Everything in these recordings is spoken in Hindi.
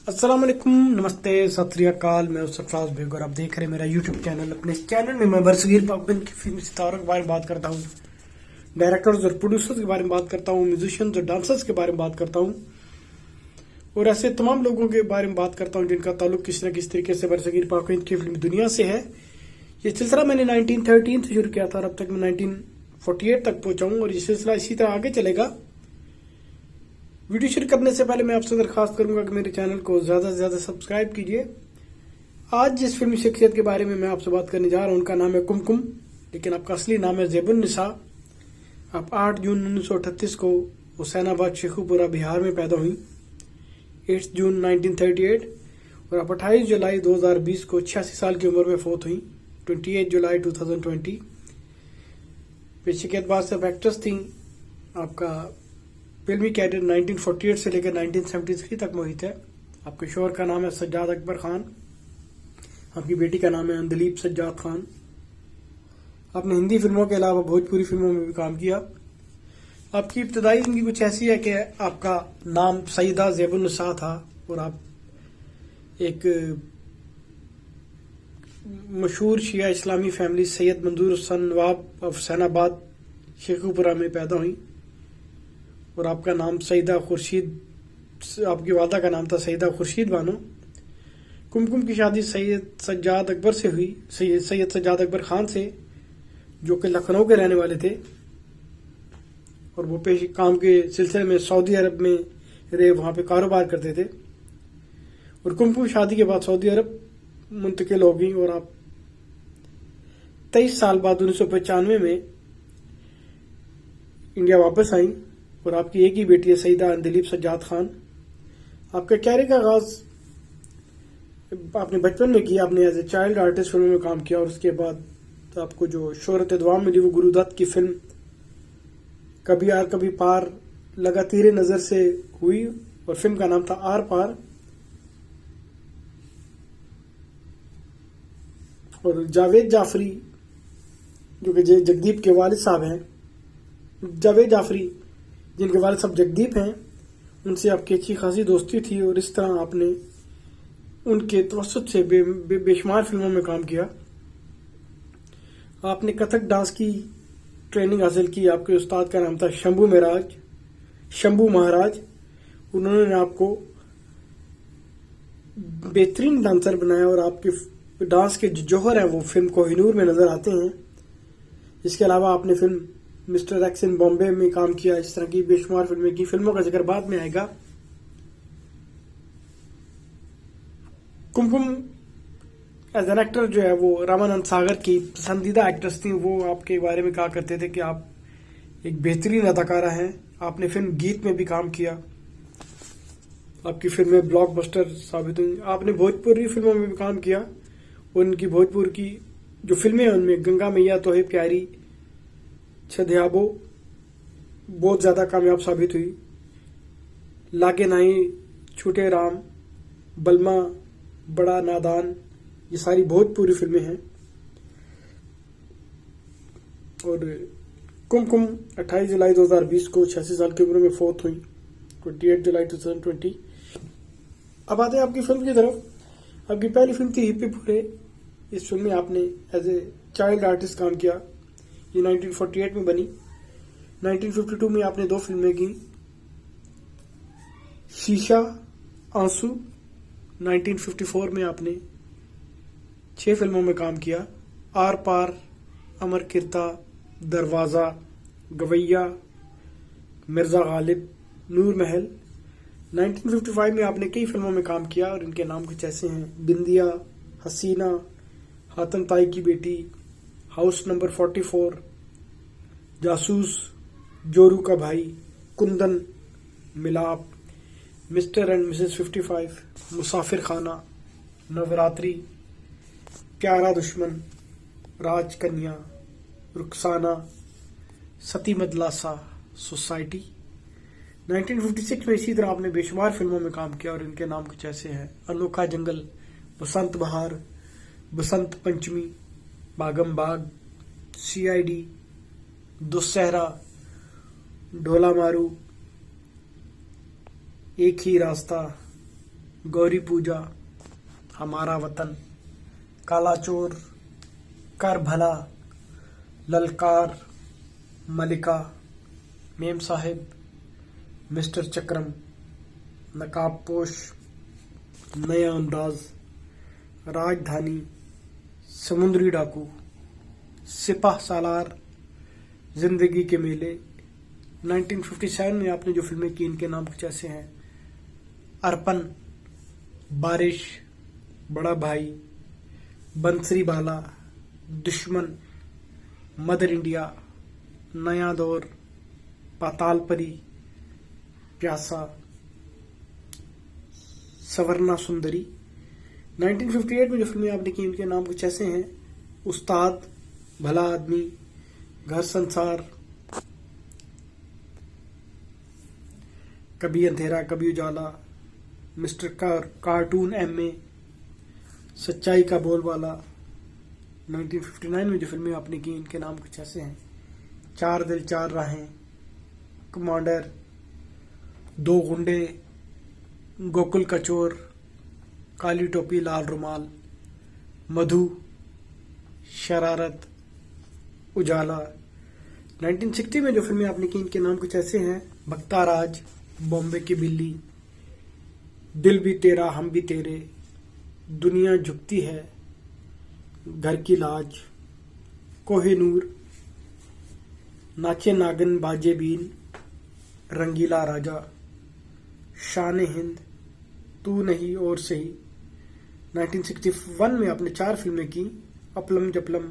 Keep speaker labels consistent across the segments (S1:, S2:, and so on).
S1: अस्सलाम वालेकुम, नमस्ते, सत श्री अकाल। मैं सरफराज बेग और आप देख रहे हैं मेरा यूट्यूब चैनल। अपने इस चैनल में मैं बरसगीर पाकिस्तान की फिल्म सितारों के बारे में बात करता हूँ, डायरेक्टर्स और प्रोड्यूसर्स के बारे में बात करता हूँ, म्यूजिशियंस और डांसर्स के बारे में बात करता हूँ और ऐसे तमाम लोगों के बारे में बात करता हूँ जिनका ताल्लुक किसी न किसी तरीके से बरसगीर पाकिस्तान की फिल्म दुनिया से है। ये सिलसिला मैंने 1913 से शुरू किया था और अब तक मैं 1948 तक पहुंचा हूँ और ये सिलसिला इसी तरह आगे चलेगा। वीडियो शुरू करने से पहले मैं आपसे दरखास्त करूंगा कि मेरे चैनल को ज़्यादा से ज़्यादा सब्सक्राइब कीजिए। आज जिस फिल्मी शख्सियत के बारे में मैं आपसे बात करने जा रहा हूं उनका नाम है कुमकुम, लेकिन आपका असली नाम है ज़ेबुन्निसा। आप 8 जून 1938 को हुसैनाबाद शेखुपुरा बिहार में पैदा हुई, 8 जून 1938, और आप 28 जुलाई 2020 को 86 साल की उम्र में फौत हुई, 28 जुलाई 2020। पेशे के एतबार से आप एक्ट्रेस थी। आपका फिल्मी कैरियर 1948 से लेकर 1973 तक मुहित है। आपके शोहर का नाम है सज्जाद अकबर खान, आपकी बेटी का नाम है अंदलीब सज्जाद खान। आपने हिंदी फिल्मों के अलावा भोजपुरी फिल्मों में भी काम किया। आपकी इब्तदाई जिंदगी कुछ ऐसी है कि आपका नाम सईदा ज़ेबुन्निसा था और आप एक मशहूर शिया इस्लामी फैमिली सैयद मंजूर हसन नवाब ऑफ हुसैनाबाद शेखुपुरा में पैदा हुई और आपका नाम सईदा खुर्शीद, आपकी वादा का नाम था सईदा खुर्शीद बानो। कुमकुम की शादी सैयद सज्जाद अकबर से हुई, सैयद सज्जाद अकबर खान से, जो कि लखनऊ के रहने वाले थे और वो पेश काम के सिलसिले में सऊदी अरब में रहे, वहाँ पे कारोबार करते थे। और कुमकुम शादी के बाद सऊदी अरब मुंतकिल हो गई और आप 23 साल बाद 1995 में इंडिया वापस आई और आपकी एक ही बेटी है सईदा अंदलीब सज्जाद खान। आपके कैरियर का आगाज आपने बचपन में किया, आपने एज ए चाइल्ड आर्टिस्ट फिल्मों में काम किया और उसके बाद आपको जो शोहरत दुआम मिली वो गुरुदत्त की फिल्म कभी आर कभी पार लगा तीरे नजर से हुई और फिल्म का नाम था आर पार। और जावेद जाफरी, जो कि जगदीप के वालिद साहब हैं, जावेद जाफरी जिनके वालिद साहब जगदीप हैं, उनसे आपकी अच्छी खासी दोस्ती थी और इस तरह आपने उनके तवसत से बेशुमार फिल्मों में काम किया। आपने कथक डांस की ट्रेनिंग हासिल की। आपके उस्ताद का नाम था शंभू महाराज। उन्होंने आपको बेहतरीन डांसर बनाया और आपके डांस के जो जौहर हैं वो फिल्म कोहिनूर में नजर आते हैं। इसके अलावा आपने फिल्म मिस्टर एक्स इन बॉम्बे में काम किया। इस तरह की बेशुमार फिल्में की। फिल्मों का जिक्र बाद में आएगा। कुमकुम एज एन एक्टर जो है वो रामानंद सागर की पसंदीदा एक्ट्रेस थी। वो आपके बारे में कहा करते थे कि आप एक बेहतरीन अदाकारा हैं। आपने फिल्म गीत में भी काम किया। आपकी फिल्में ब्लॉकबस्टर साबित हुई। आपने भोजपुरी फिल्मों में भी काम किया और उनकी भोजपुर की जो फिल्में हैं उनमें गंगा मैया तो है प्यारी, छदयाबो बहुत ज्यादा कामयाब साबित हुई। लागे नाई, छूटे राम, बलमा, बड़ा नादान, ये सारी भोजपुरी फिल्में हैं। और कुमकुम 28 जुलाई 2020 को 86 साल की उम्र में फौत हुई, 28 जुलाई 2020। अब आते हैं आपकी फिल्म की तरफ। आपकी पहली फिल्म थी हिप्पी पूरे। इस फिल्म में आपने एज ए चाइल्ड आर्टिस्ट काम किया। ये 1948 में बनी। 1952 में आपने 2 फिल्में की, शीशा, आंसू। 1954 में आपने 6 फिल्मों में काम किया, आर पार, अमर किरता, दरवाजा, गवैया, मिर्जा गालिब, नूर महल। 1955 में आपने कई फिल्मों में काम किया और इनके नाम कुछ ऐसे हैं: बिंदिया, हसीना, हातम ताई की बेटी, हाउस नंबर 44, जासूस, जोरू का भाई, कुंदन, मिलाप, मिस्टर एंड मिसेस 55, मुसाफिर खाना, नवरात्रि, प्यारा दुश्मन, राजकन्या, रुखसाना, सती मदलासा, सोसाइटी। 1956 में इसी तरह आपने बेशुमार फिल्मों में काम किया और इनके नाम कुछ ऐसे हैं: अनोखा जंगल, बसंत बहार, बसंत पंचमी, बागम बाग, CID, दुस्सहरा, ढोला मारू, एक ही रास्ता, गौरी पूजा, हमारा वतन, काला चोर, कर भला, ललकार, मलिका, मेम साहिब, मिस्टर चक्रम, नकाबपोश, नया अंदाज, राजधानी, समुद्री डाकू, सिपाह सालार, जिंदगी के मेले। 1957 में आपने जो फिल्में की इनके नाम कुछ ऐसे हैं: अर्पण, बारिश, बड़ा भाई, बंसरी बाला, दुश्मन, मदर इंडिया, नया दौर, पाताल परी, प्यासा, सवर्णा सुंदरी। 1958 में जो फिल्में आपने की इनके नाम कुछ ऐसे हैं: उस्ताद, भला आदमी, घर संसार, कभी अंधेरा कभी उजाला, मिस्टर कार्टून एमए, सच्चाई का बोलबाला। 1959 में जो फिल्में आपने की इनके नाम कुछ ऐसे हैं: चार दिल चार राहें, कमांडर, दो गुंडे, गोकुल का चोर, काली टोपी लाल रुमाल, मधु, शरारत, उजाला। 1960 में जो फिल्में आपने की इनके नाम कुछ ऐसे हैं: भक्ता राज, बॉम्बे की बिल्ली, दिल भी तेरा हम भी तेरे, दुनिया झुकती है, घर की लाज, कोहिनूर, नाचे नागन बाजे बीन, रंगीला राजा, शान हिंद, तू नहीं और सही। 1961 में आपने 4 फिल्में की: अपलम जपलम,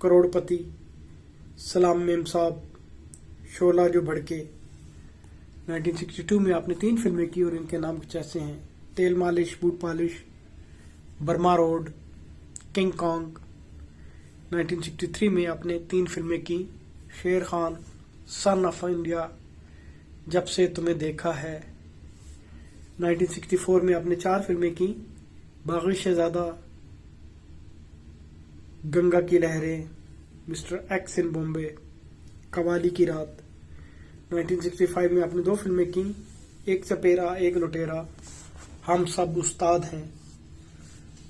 S1: करोड़पति, सलाम मेम साहब, शोला जो भड़के। 1962 में आपने 3 फिल्में की और इनके नाम कुछ ऐसे हैं: तेल मालिश, boot polish, Burma road, king Kong. 1963 में आपने 3 फिल्में की: शेर खान, सन ऑफ इंडिया, जब से तुम्हें देखा है। 1964 में आपने 4 फिल्में की: बागी शहजादा, गंगा की लहरें, मिस्टर एक्स इन बॉम्बे, कवाली की रात। 1965 में आपने 2 फिल्में की: एक सपेरा एक लुटेरा, हम सब उस्ताद हैं।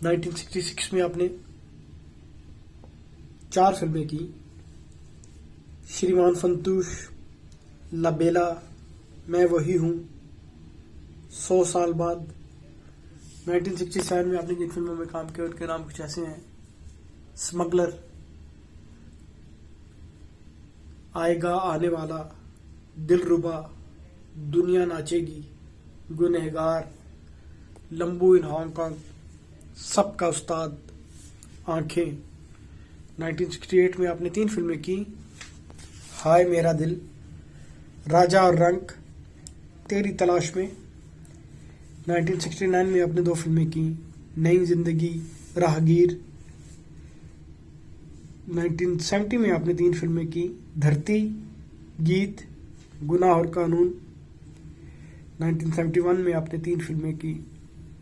S1: 1966 में आपने 4 फिल्में की: श्रीमान फंतूश, लबेला, मैं वही हूँ, 100 साल बाद। 1967 में आपने जिन फिल्मों में काम किया उनके नाम कुछ ऐसे हैं: स्मगलर, आएगा आने वाला, दिलरुबा, दुनिया नाचेगी, गुनहगार, लंबू इन हांगकांग, सबका उस्ताद, आंखें। 1968 में आपने 3 फिल्में की: हाय मेरा दिल, राजा और रंक, तेरी तलाश में। 1969 में आपने 2 फिल्में की: नई जिंदगी, राहगीर। 1970 में आपने 3 फिल्में की: धरती, गीत, गुनाह और कानून। 1971 में आपने 3 फिल्में की: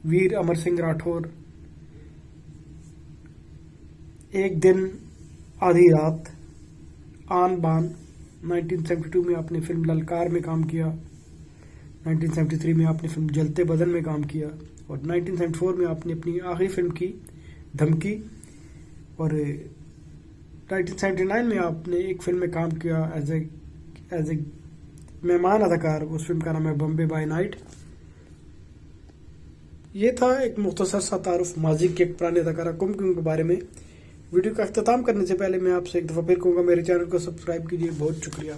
S1: वीर अमर सिंह राठौर, एक दिन आधी रात, आन बान। 1972 में आपने फिल्म ललकार में काम किया। 1973 में आपने फिल्म जलते बदन में काम किया और 1974 में आपने अपनी आखिरी फिल्म की धमकी। और 1979 में आपने एक फिल्म में काम किया एज ए मेहमान अदाकार। उस फिल्म का नाम है बॉम्बे बाय नाइट। ये था एक मुख्तसर सा तारुफ माजी के एक पुराने अदाकारा कुमकुम के बारे में। वीडियो का अख्ताम करने से पहले मैं आपसे एक दफ़ा फिर कहूँगा, मेरे चैनल को सब्सक्राइब कीजिए। बहुत शुक्रिया।